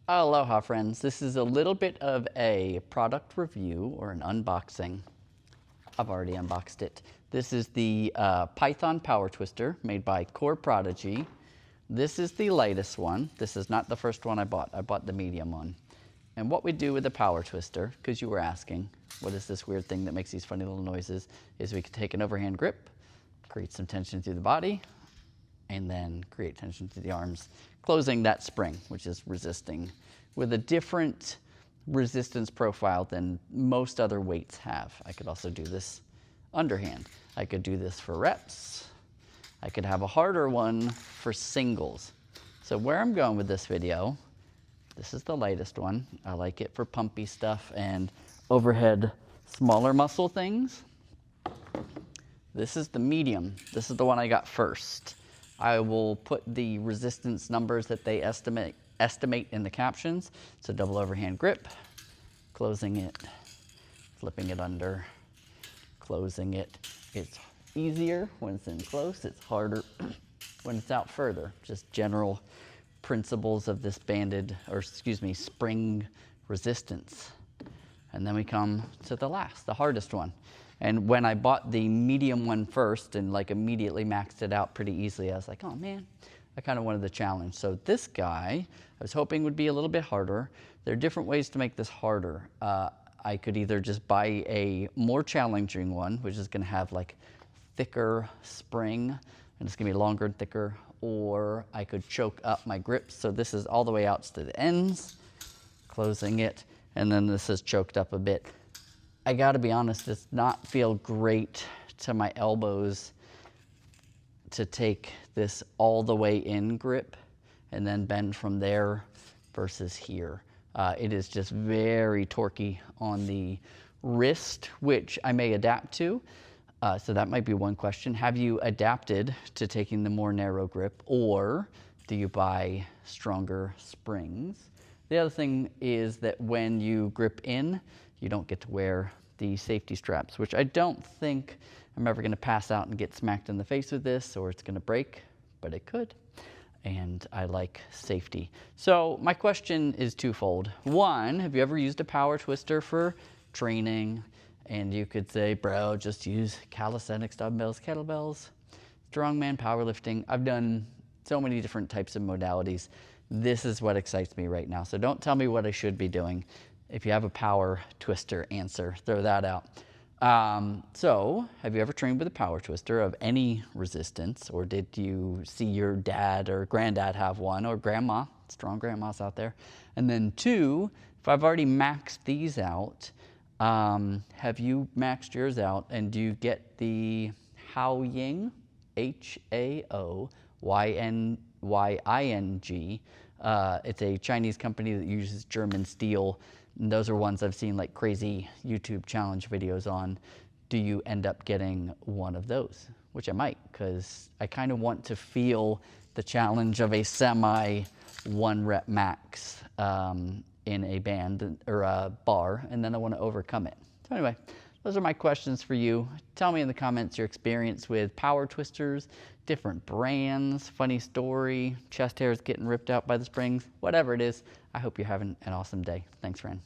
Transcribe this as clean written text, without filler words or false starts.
Aloha friends, this is a little bit of a product review or an unboxing. I've already unboxed it. This is the Python Power Twister made by Core Prodigy. This is the lightest one. This is not the first one I bought. I bought the medium one. And what we do with the Power Twister, because you were asking, what is this weird thing that makes these funny little noises, is we can take an overhand grip, create some tension through the body, and then create tension to the arms, closing that spring, which is resisting with a different resistance profile than most other weights have. I could also do this underhand. I could do this for reps. I could have a harder one for singles. So where I'm going with this video, this is the lightest one. I like it for pumpy stuff and overhead smaller muscle things. This is the medium. This is the one I got first. I will put the resistance numbers that they estimate in the captions. So double overhand grip, closing it, flipping it under, closing it. It's easier when it's in close. It's harder when it's out further. Just general principles of this spring resistance. And then we come to the last, the hardest one. And when I bought the medium one first and like immediately maxed it out pretty easily, I was like, oh man, I kind of wanted the challenge. So this guy, I was hoping would be a little bit harder. There are different ways to make this harder. I could either just buy a more challenging one, which is gonna have like thicker spring, and it's gonna be longer and thicker, or I could choke up my grips. So this is all the way out to the ends, closing it, and then this is choked up a bit. I gotta be honest, it does not feel great to my elbows to take this all the way in grip and then bend from there versus here. It is just very torquey on the wrist, which I may adapt to. So that might be one question. Have you adapted to taking the more narrow grip, or do you buy stronger springs? The other thing is that when you grip in, you don't get to wear the safety straps, which I don't think I'm ever gonna pass out and get smacked in the face with this, or it's gonna break, but it could. And I like safety. So my question is twofold. One, have you ever used a power twister for training? And you could say, bro, just use calisthenics, dumbbells, kettlebells, strongman, powerlifting. I've done so many different types of modalities. This is what excites me right now. So don't tell me what I should be doing. If you have a power twister answer, throw that out. So have you ever trained with a power twister of any resistance, or did you see your dad or granddad have one, or grandma, strong grandmas out there? And then two, if I've already maxed these out, have you maxed yours out, and do you get the Haoying, Haoying? It's a Chinese company that uses German steel. And those are ones I've seen like crazy YouTube challenge videos on. Do you end up getting one of those? Which I might, because I kind of want to feel the challenge of a semi 1 rep max in a band or a bar, and then I want to overcome it. So anyway, those are my questions for you. Tell me in the comments your experience with power twisters, different brands, funny story, chest hairs getting ripped out by the springs, whatever it is. I hope you're having an awesome day. Thanks, friend.